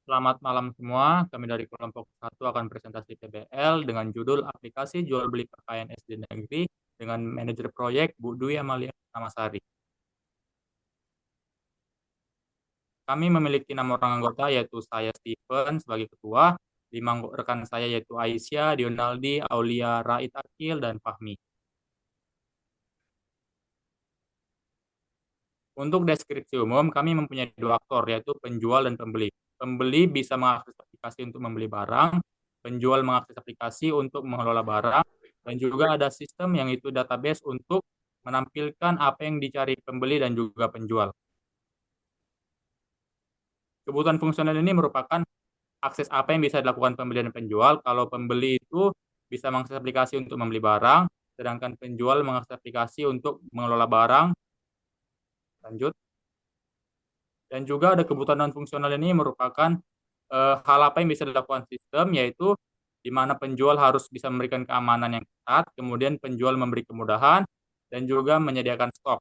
Selamat malam semua. Kami dari kelompok 1 akan presentasi PBL dengan judul Aplikasi Jual Beli Pakaian SD Negeri dengan manajer proyek Bu Dwi Amalia Namasari. Kami memiliki 6 orang anggota yaitu saya Steven sebagai ketua, 5 rekan saya yaitu Aisyah, Dionaldi, Aulia, Rait Akil, dan Fahmi. Untuk deskripsi umum, kami mempunyai 2 aktor, yaitu penjual dan pembeli. Pembeli bisa mengakses aplikasi untuk membeli barang, penjual mengakses aplikasi untuk mengelola barang, dan juga ada sistem yang itu database untuk menampilkan apa yang dicari pembeli dan juga penjual. Kebutuhan fungsional ini merupakan akses apa yang bisa dilakukan pembeli dan penjual. Kalau pembeli itu bisa mengakses aplikasi untuk membeli barang, sedangkan penjual mengakses aplikasi untuk mengelola barang. Lanjut. Dan juga ada kebutuhan non fungsional ini merupakan hal apa yang bisa dilakukan sistem, yaitu di mana penjual harus bisa memberikan keamanan yang ketat, kemudian penjual memberi kemudahan, dan juga menyediakan stok.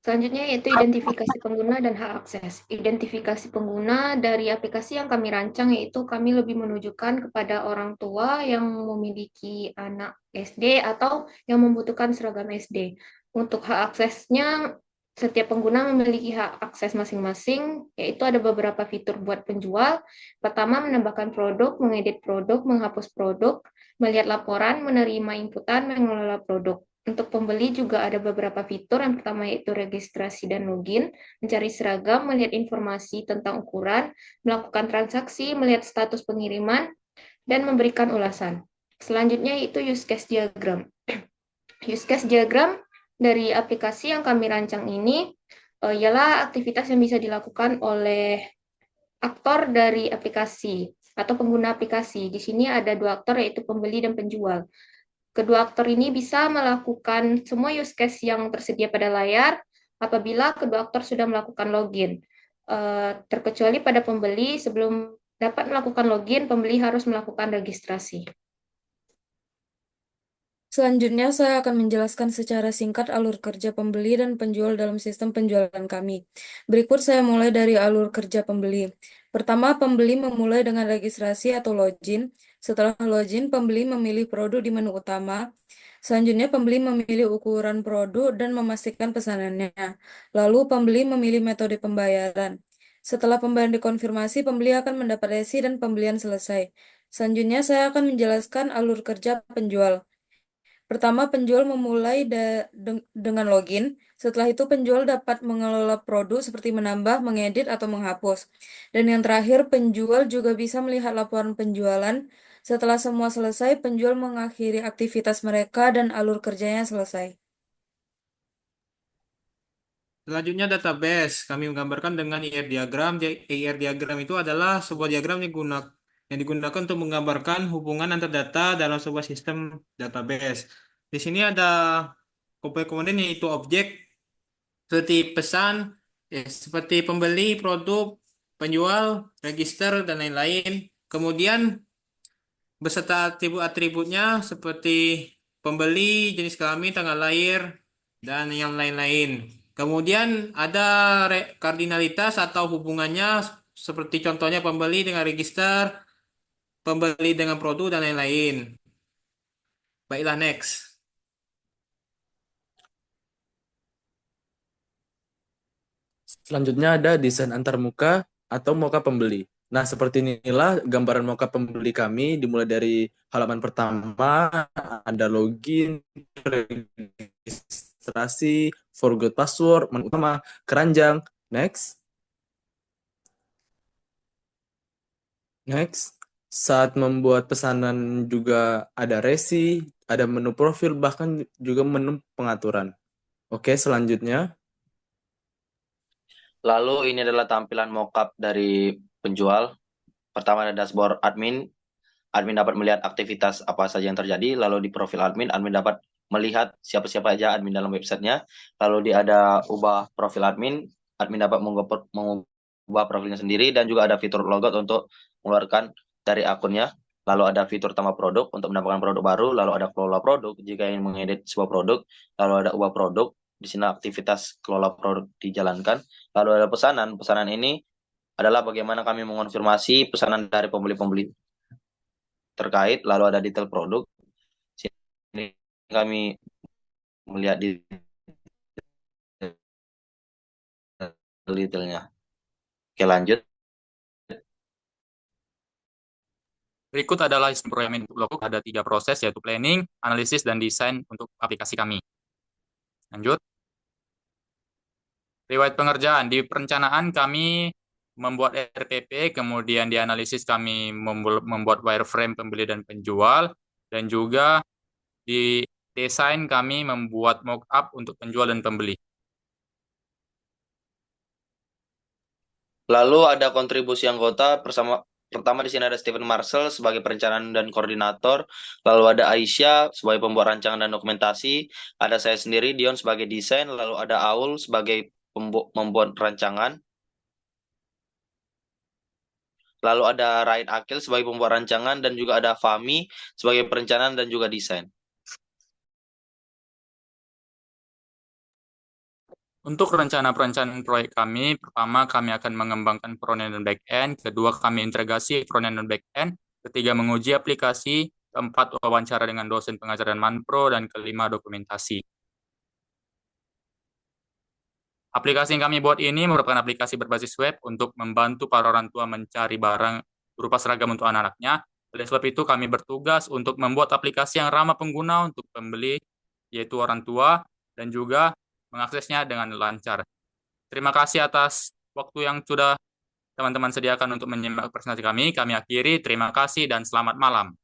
Selanjutnya yaitu identifikasi pengguna dan hak akses. Identifikasi pengguna dari aplikasi yang kami rancang yaitu kami lebih menunjukkan kepada orang tua yang memiliki anak SD atau yang membutuhkan seragam SD. Untuk hak aksesnya, setiap pengguna memiliki hak akses masing-masing, yaitu ada beberapa fitur buat penjual. Pertama, menambahkan produk, mengedit produk, menghapus produk, melihat laporan, menerima inputan, mengelola produk. Untuk pembeli juga ada beberapa fitur. Yang pertama yaitu registrasi dan login, mencari seragam, melihat informasi tentang ukuran, melakukan transaksi, melihat status pengiriman, dan memberikan ulasan. Selanjutnya yaitu use case diagram. Use case diagram dari aplikasi yang kami rancang ini ialah aktivitas yang bisa dilakukan oleh aktor dari aplikasi atau pengguna aplikasi. Di sini ada 2 aktor yaitu pembeli dan penjual. Kedua aktor ini bisa melakukan semua use case yang tersedia pada layar apabila kedua aktor sudah melakukan login. Terkecuali pada pembeli, sebelum dapat melakukan login, pembeli harus melakukan registrasi. Selanjutnya, saya akan menjelaskan secara singkat alur kerja pembeli dan penjual dalam sistem penjualan kami. Berikut saya mulai dari alur kerja pembeli. Pertama, pembeli memulai dengan registrasi atau login. Setelah login, pembeli memilih produk di menu utama. Selanjutnya, pembeli memilih ukuran produk dan memastikan pesanannya. Lalu, pembeli memilih metode pembayaran. Setelah pembayaran dikonfirmasi, pembeli akan mendapat resi dan pembelian selesai. Selanjutnya, saya akan menjelaskan alur kerja penjual. Pertama, penjual memulai dengan login. Setelah itu, penjual dapat mengelola produk seperti menambah, mengedit, atau menghapus. Dan yang terakhir, penjual juga bisa melihat laporan penjualan. Setelah semua selesai, penjual mengakhiri aktivitas mereka dan alur kerjanya selesai. Selanjutnya database. Kami menggambarkan dengan IR diagram. IR diagram itu adalah sebuah diagram yang digunakan untuk menggambarkan hubungan antar data dalam sebuah sistem database. Di sini ada komponen yaitu objek seperti pesan, seperti pembeli, produk, penjual, register, dan lain-lain. Kemudian beserta atribut-atributnya seperti pembeli, jenis kelamin, tanggal lahir, dan yang lain-lain. Kemudian ada kardinalitas atau hubungannya seperti contohnya pembeli dengan register, pembeli dengan produk, dan lain-lain. Baiklah, next. Selanjutnya ada desain antarmuka atau muka pembeli. Nah, seperti inilah gambaran muka pembeli kami, dimulai dari halaman pertama, ada login, registrasi, forgot password, menu utama, keranjang. Next. Next. Saat membuat pesanan juga ada resi, ada menu profil, bahkan juga menu pengaturan. Oke, selanjutnya. Lalu ini adalah tampilan mockup dari penjual. Pertama ada dashboard admin. Admin dapat melihat aktivitas apa saja yang terjadi. Lalu di profil admin, admin dapat melihat siapa-siapa aja admin dalam websitenya. Lalu ada ubah profil admin, admin dapat mengubah profilnya sendiri. Dan juga ada fitur logout untuk mengeluarkan dari akunnya. Lalu ada fitur tambah produk untuk menambahkan produk baru. Lalu ada kelola produk jika ingin mengedit sebuah produk. Lalu ada ubah produk. Di sini aktivitas kelola produk dijalankan. Lalu ada pesanan. Pesanan ini adalah bagaimana kami mengonfirmasi pesanan dari pembeli-pembeli terkait. Lalu ada detail produk. Sini kami melihat di detailnya. Oke, lanjut. Berikut adalah sistem programming untuk Logbook. Ada 3 proses, yaitu planning, analisis, dan desain untuk aplikasi kami. Lanjut. Riwayat pengerjaan. Di perencanaan kami membuat RPP, kemudian di analisis kami membuat wireframe pembeli dan penjual, dan juga di desain kami membuat mockup untuk penjual dan pembeli. Lalu ada kontribusi anggota pertama di sini ada Stephen Marcel sebagai perencanaan dan koordinator, lalu ada Aisyah sebagai pembuat rancangan dan dokumentasi, ada saya sendiri Dion sebagai desain, lalu ada Aul sebagai membuat rancangan, lalu ada Raid Akil sebagai pembuat rancangan, dan juga ada Fahmi sebagai perencanaan dan juga desain. Untuk rencana-perencanaan proyek kami, pertama kami akan mengembangkan front-end dan back-end, kedua kami integrasi front-end dan back-end, ketiga menguji aplikasi, keempat wawancara dengan dosen pengajar dan manpro, dan kelima dokumentasi. Aplikasi yang kami buat ini merupakan aplikasi berbasis web untuk membantu para orang tua mencari barang berupa seragam untuk anak-anaknya. Oleh sebab itu kami bertugas untuk membuat aplikasi yang ramah pengguna untuk pembeli, yaitu orang tua, dan juga mengaksesnya dengan lancar. Terima kasih atas waktu yang sudah teman-teman sediakan untuk menyimak presentasi kami. Kami akhiri, terima kasih dan selamat malam.